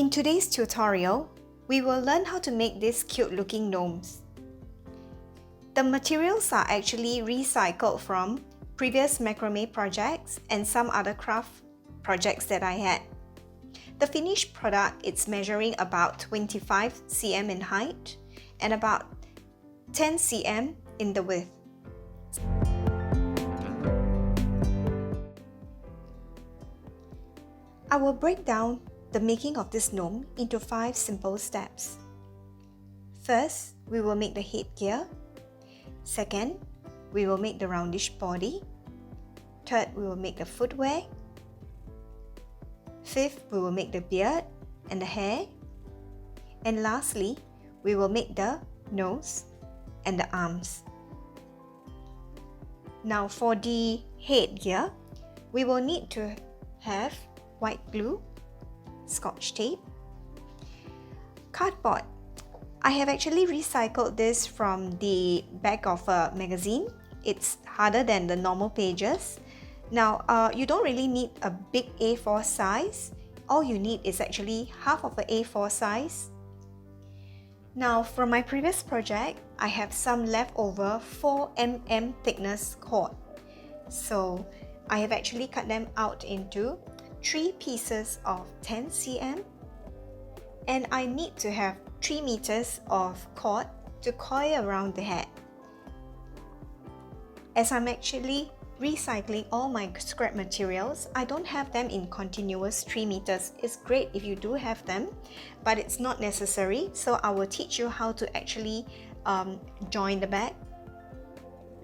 In today's tutorial, we will learn how to make these cute looking gnomes. The materials are actually recycled from previous macrame projects and some other craft projects that I had. The finished product is measuring about 25 cm in height and about 10 cm in the width. I will break down the making of this gnome into 5 simple steps. First, we will make the headgear. Second, we will make the roundish body. Third, we will make the footwear. Fifth, we will make the beard and the hair. And lastly, we will make the nose and the arms. Now for the headgear, we will need to have white glue, Scotch tape, cardboard. I have actually recycled this from the back of a magazine. It's harder than the normal pages. Now, you don't really need a big A4 size. All you need is actually half of an A4 size. Now, from my previous project, I have some leftover 4 mm thickness cord. So, I have actually cut them out into 3 pieces of 10 cm. And I need to have 3 meters of cord to coil around the head. As I'm actually recycling all my scrap materials, I don't have them in continuous 3 meters. It's great if you do have them, but it's not necessary. So I will teach you how to actually join the back.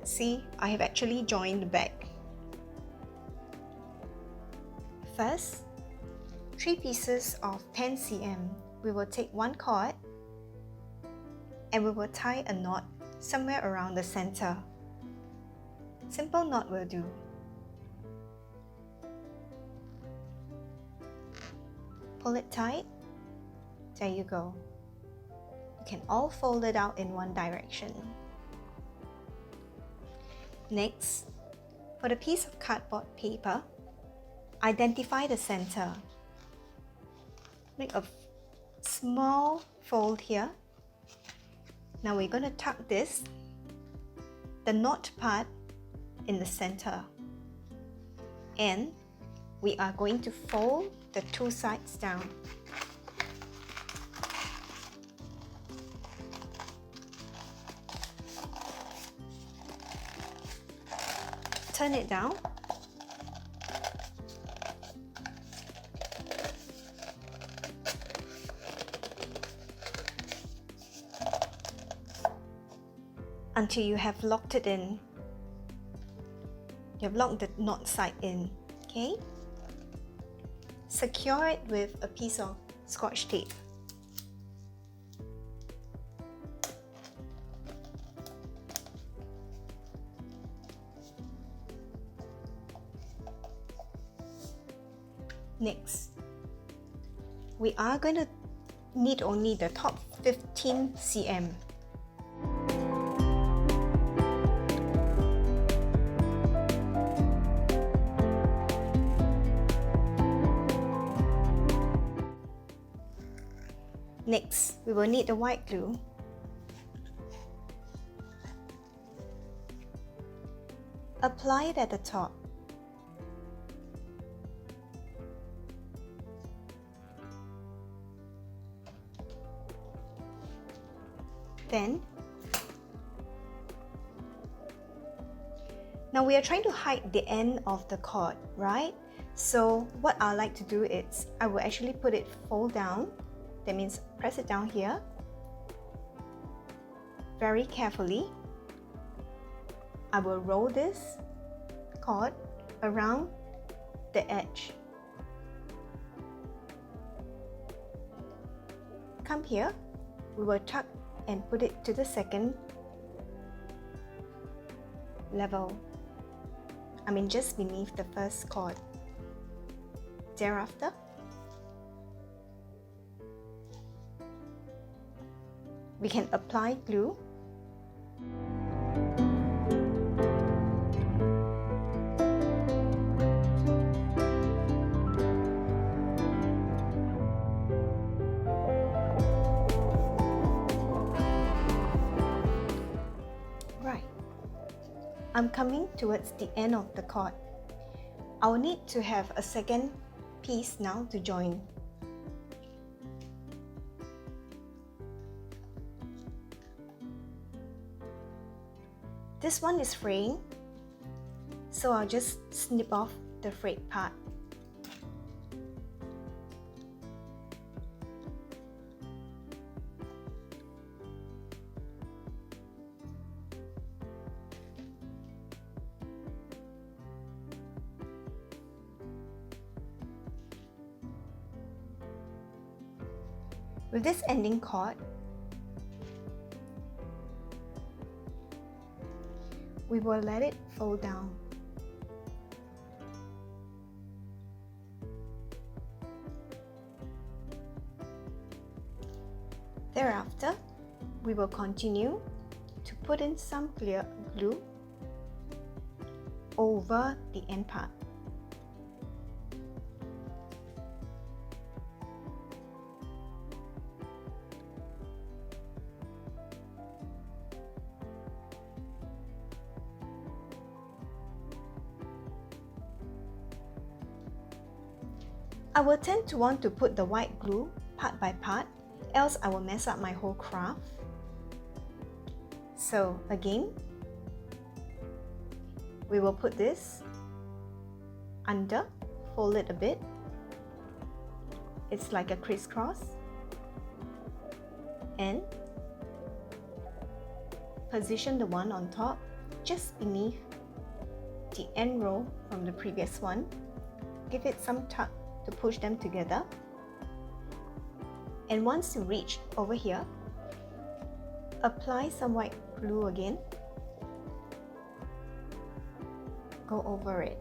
See, I have actually joined the back. First, 3 pieces of 10 cm. We will take one cord and we will tie a knot somewhere around the center. Simple knot will do. Pull it tight. There you go. You can all fold it out in one direction. Next, for the piece of cardboard paper, identify the center. Make a small fold here. Now we're going to tuck the knot part in the center. And we are going to fold the 2 sides down. Turn it down. Until you have locked it in. You have locked the knot side in, okay? Secure it with a piece of Scotch tape. Next, we are going to need only the top 15 cm. Next, we will need the white glue. Apply it at the top. Then, now we are trying to hide the end of the cord, right? So what I like to do is, I will actually put it fold down. That means press it down here very carefully. I will roll this cord around the edge. Come here, we will tuck and put it to the second level. I mean just beneath the first cord. Thereafter, we can apply glue. I'm coming towards the end of the cord. I'll need to have a second piece now to join. This one is fraying, so I'll just snip off the frayed part. With this ending cord, we will let it fold down. Thereafter, we will continue to put in some clear glue over the end part. I will tend to want to put the white glue part by part, else I will mess up my whole craft. So again, we will put this under, fold it a bit. It's like a crisscross, and position the one on top just beneath the end row from the previous one. Give it some tug to push them together, and once you reach over here, apply some white glue again, go over it.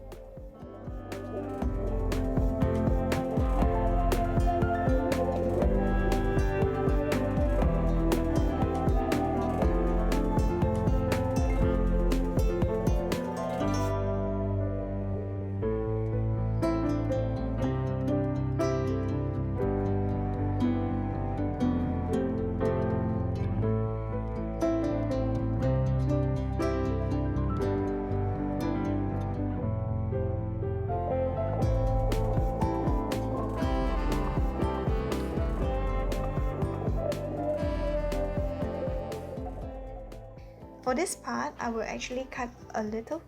For this part, I will actually cut a little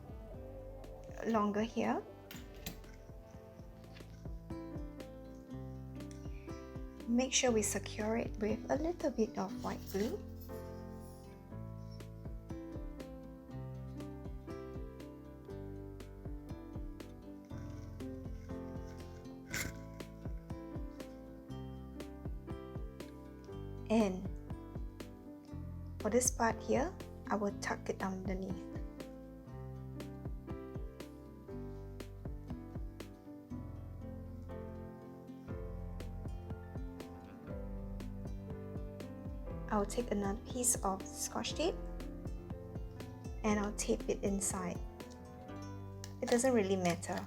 longer here. Make sure we secure it with a little bit of white glue. And for this part here, I will tuck it underneath. I'll take another piece of scotch tape and I'll tape it inside. It doesn't really matter,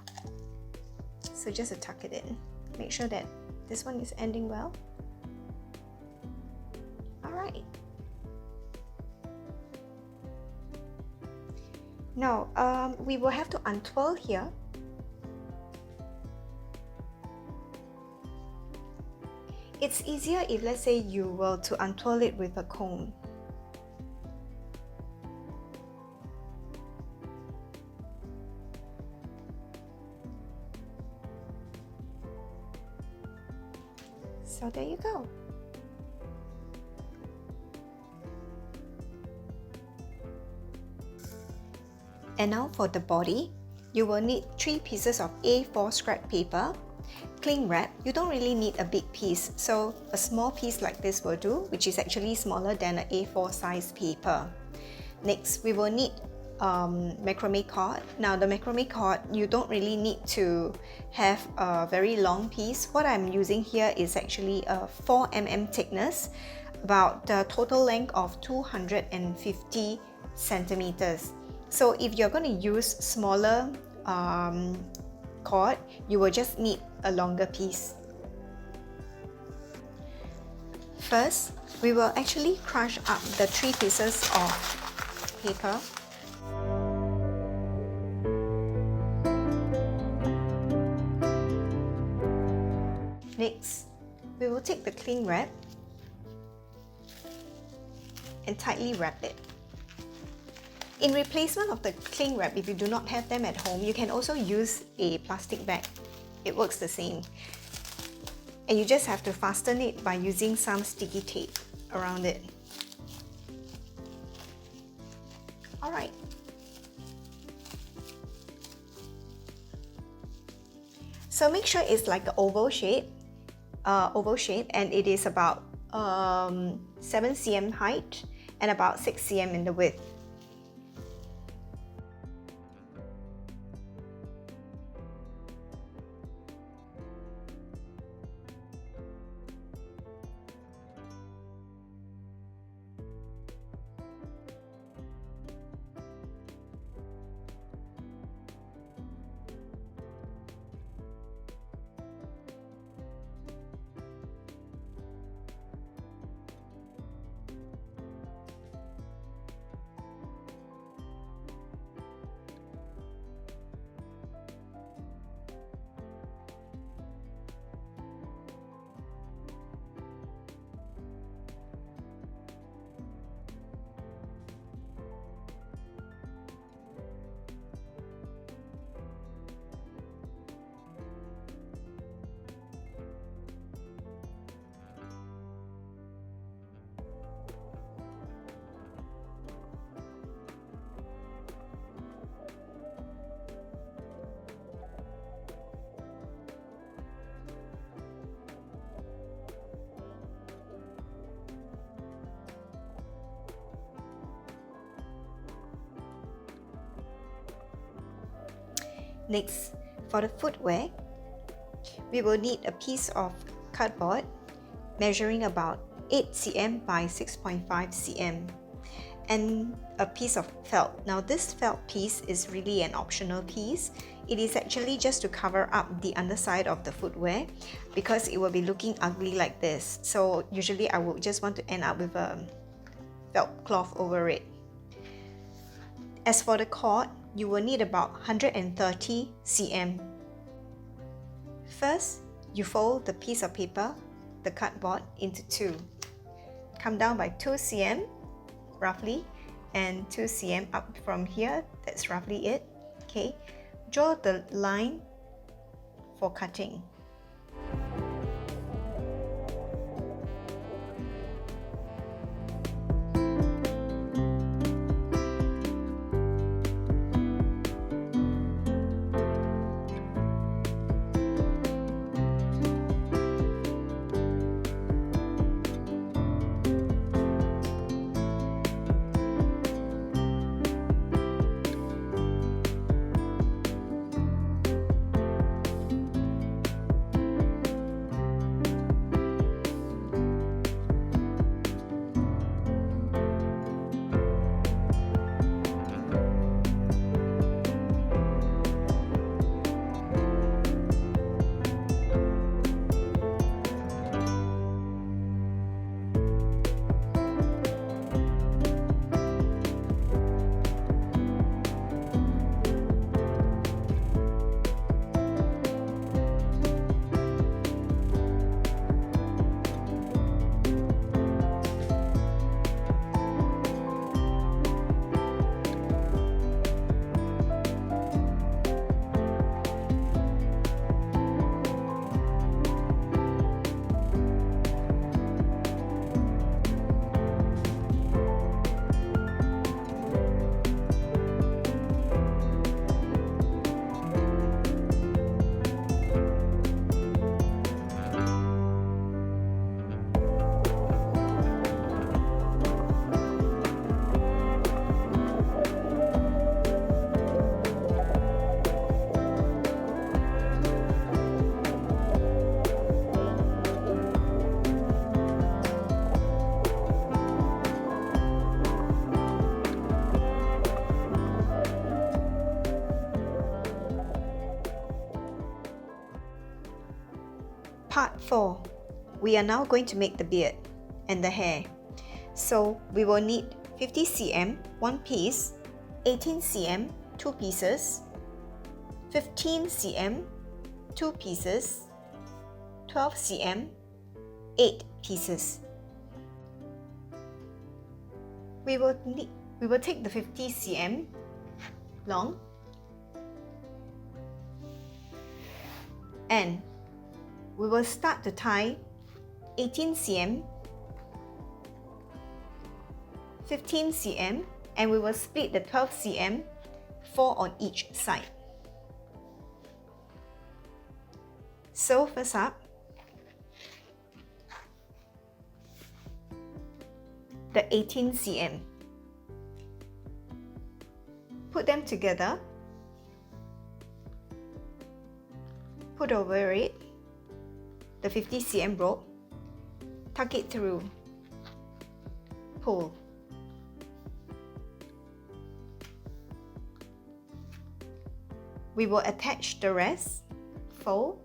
so just to tuck it in. Make sure that this one is ending well. Alright. Now, we will have to untwirl here. It's easier if, let's say, you were to untwirl it with a comb. So there you go. And now for the body, you will need 3 pieces of A4 scrap paper. Cling wrap, you don't really need a big piece, so a small piece like this will do, which is actually smaller than an A4 size paper. Next, we will need macrame cord. Now the macrame cord, you don't really need to have a very long piece. What I'm using here is actually a 4 mm thickness, about the total length of 250 centimeters. So if you're going to use smaller cord, you will just need a longer piece. First, we will actually crush up the 3 pieces of paper. Next, we will take the cling wrap and tightly wrap it. In replacement of the cling wrap, if you do not have them at home, you can also use a plastic bag. It works the same. And you just have to fasten it by using some sticky tape around it. Alright. So make sure it's like an oval shape, and it is about 7 cm height and about 6 cm in the width. Next, for the footwear, we will need a piece of cardboard measuring about 8 cm by 6.5 cm and a piece of felt. Now this felt piece is really an optional piece. It is actually just to cover up the underside of the footwear because it will be looking ugly like this. So usually I would just want to end up with a felt cloth over it. As for the cord, you will need about 130 cm. First, you fold the piece of paper, the cardboard, into two. Come down by 2 cm roughly, and 2 cm up from here. That's roughly it. Okay, draw the line for cutting. Part 4. We are now going to make the beard and the hair. So we will need 50 cm, one piece, 18 cm, two pieces, 15 cm, two pieces, 12 cm, 8 pieces. We will take the 50 cm long and we will start to tie 18 cm, 15 cm, and we will split the 12 cm, 4 on each side. So first up, the 18 cm. Put them together, put over it the 50 cm rope, tuck it through, pull. We will attach the rest, fold,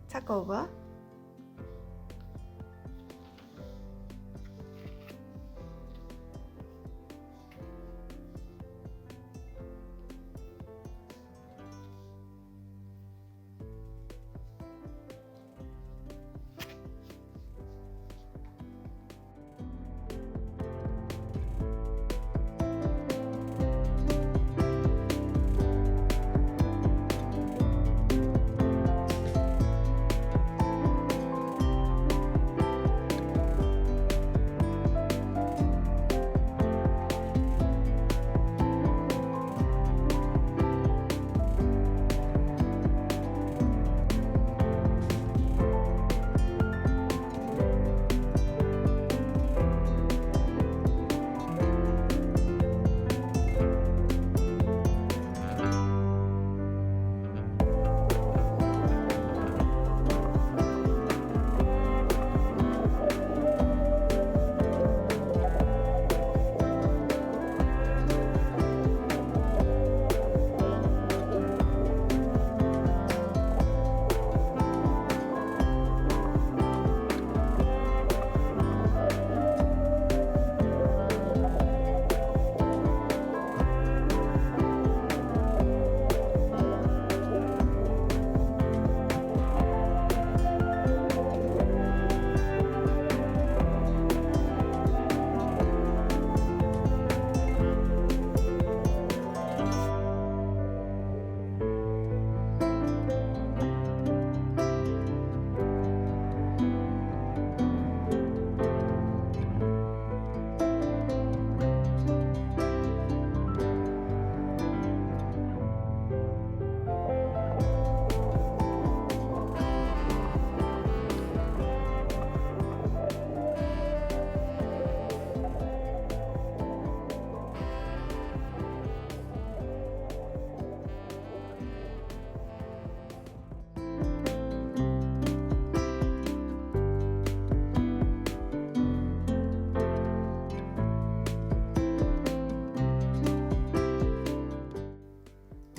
tuck over,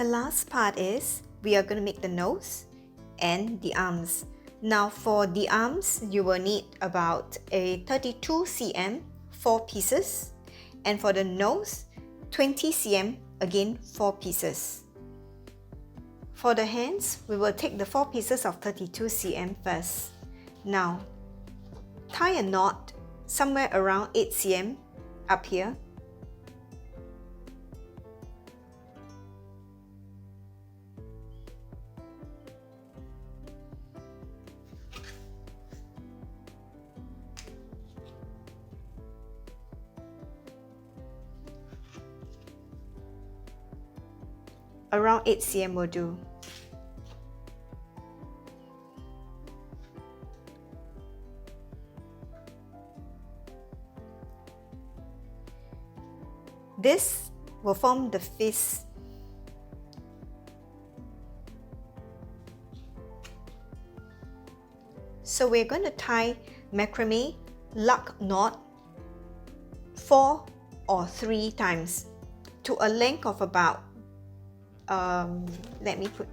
The last part is we are going to make the nose and the arms. Now for the arms, you will need about a 32 cm, 4 pieces, and for the nose, 20 cm, again 4 pieces. For the hands, we will take the 4 pieces of 32 cm first. Now, tie a knot somewhere around 8 cm up here. Around 8 cm will do. This will form the fist. So we're going to tie macrame lug knot 4 or 3 times to a length of about let me put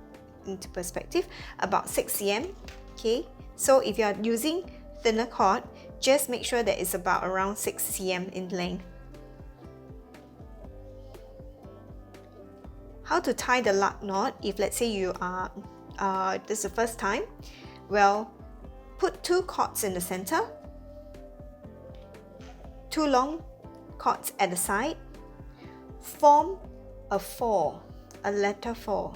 into perspective, about 6 cm. Okay, so if you are using thinner cord, just make sure that it's about around 6 cm in length. How to tie the lug knot if let's say you are, this is the first time? Well, put 2 cords in the center, 2 long cords at the side, form a 4, a letter 4.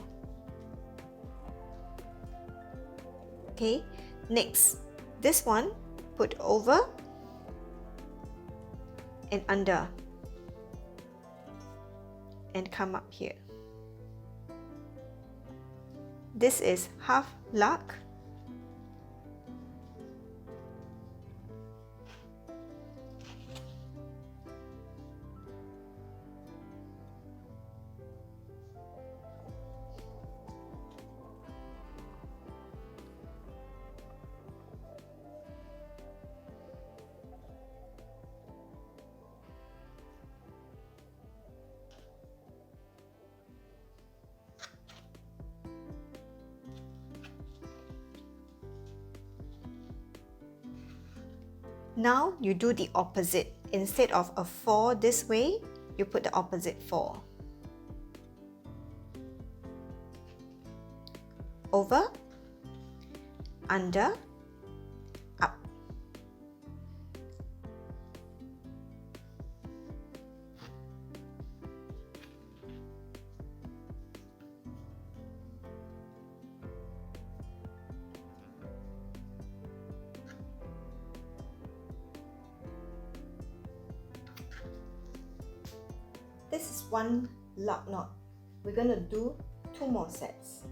Okay, next, this one, put over and under and come up here. This is half lug, now you do the opposite. Instead of a 4 this way, you put the opposite 4. Over, under, up. This is one lug knot. We're going to do 2 more sets.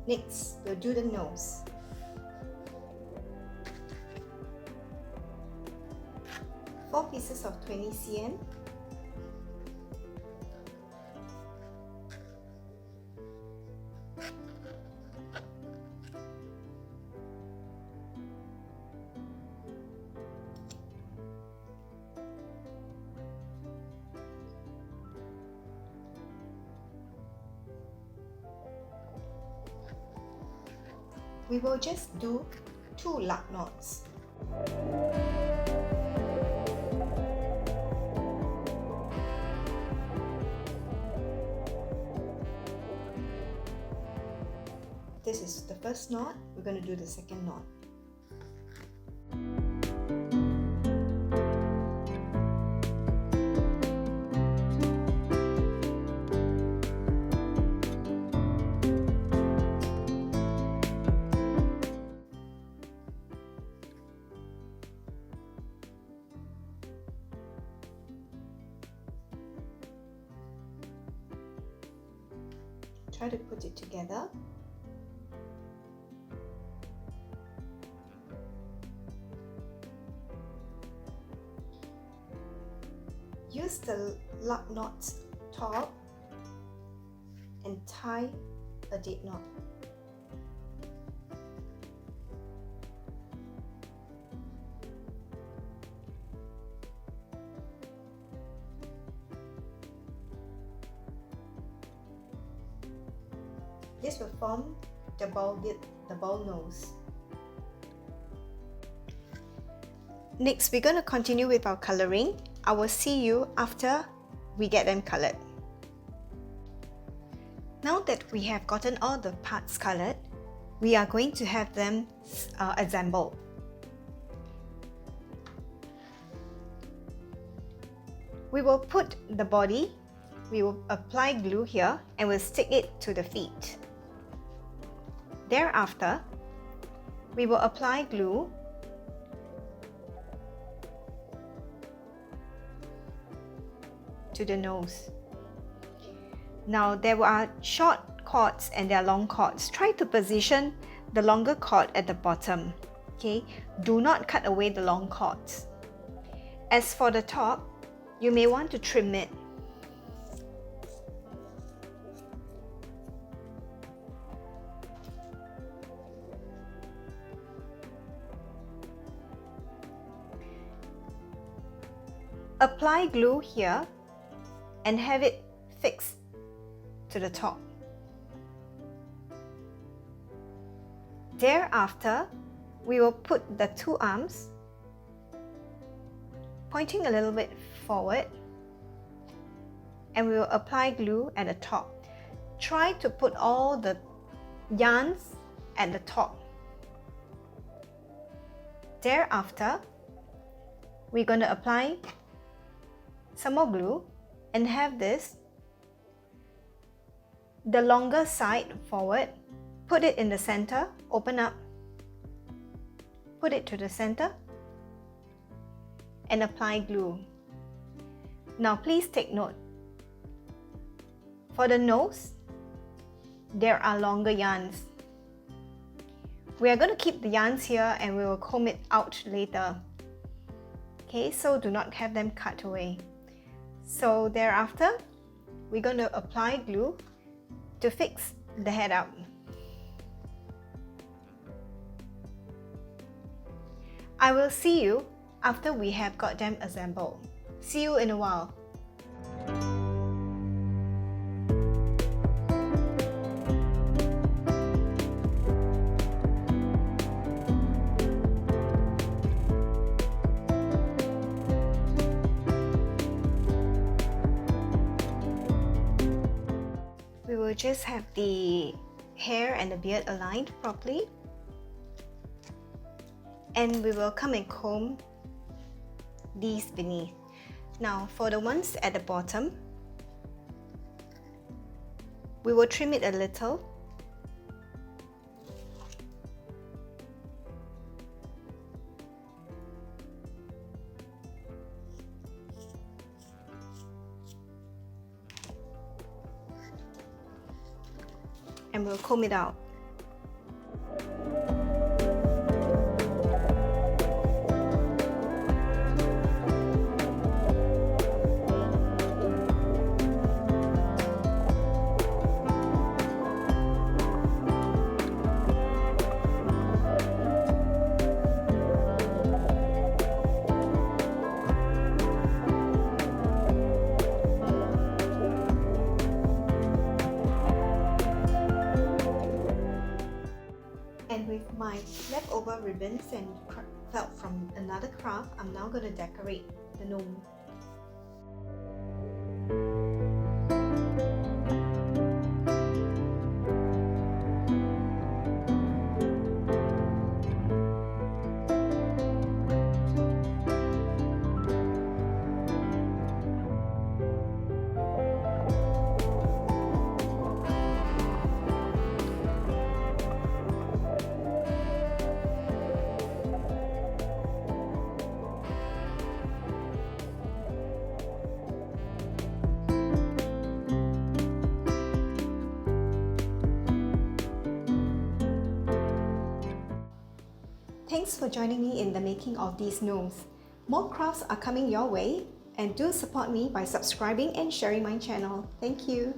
Next, we'll do the nose. Four pieces of 20 cm. We will just do 2 lug knots. This is the first knot. We're going to do the second knot. Try to put it together. Use the lug knots top and tie a dead knot. This will form the ball nose. Next, we're going to continue with our coloring. I will see you after we get them colored. Now that we have gotten all the parts colored, we are going to have them assembled. We will put the body, we will apply glue here and we'll stick it to the feet. Thereafter, we will apply glue to the nose. Now there are short cords and there are long cords. Try to position the longer cord at the bottom. Okay, do not cut away the long cords. As for the top, you may want to trim it. Apply glue here and have it fixed to the top. Thereafter, we will put the two arms pointing a little bit forward and we will apply glue at the top. Try to put all the yarns at the top. Thereafter, we're going to apply some more glue and have this, the longer side forward, put it in the center, open up, put it to the center and apply glue. Now please take note, for the nose, there are longer yarns. We are going to keep the yarns here and we will comb it out later. Okay, so do not have them cut away. So thereafter, we're going to apply glue to fix the head up. I will see you after we have got them assembled. See you in a while. We will just have the hair and the beard aligned properly. And we will come and comb these beneath. Now for the ones at the bottom, we will trim it a little. And we'll comb it out. And with my leftover ribbons and felt from another craft, I'm now going to decorate the gnome. Thanks for joining me in the making of these gnomes. More crafts are coming your way, and do support me by subscribing and sharing my channel. Thank you.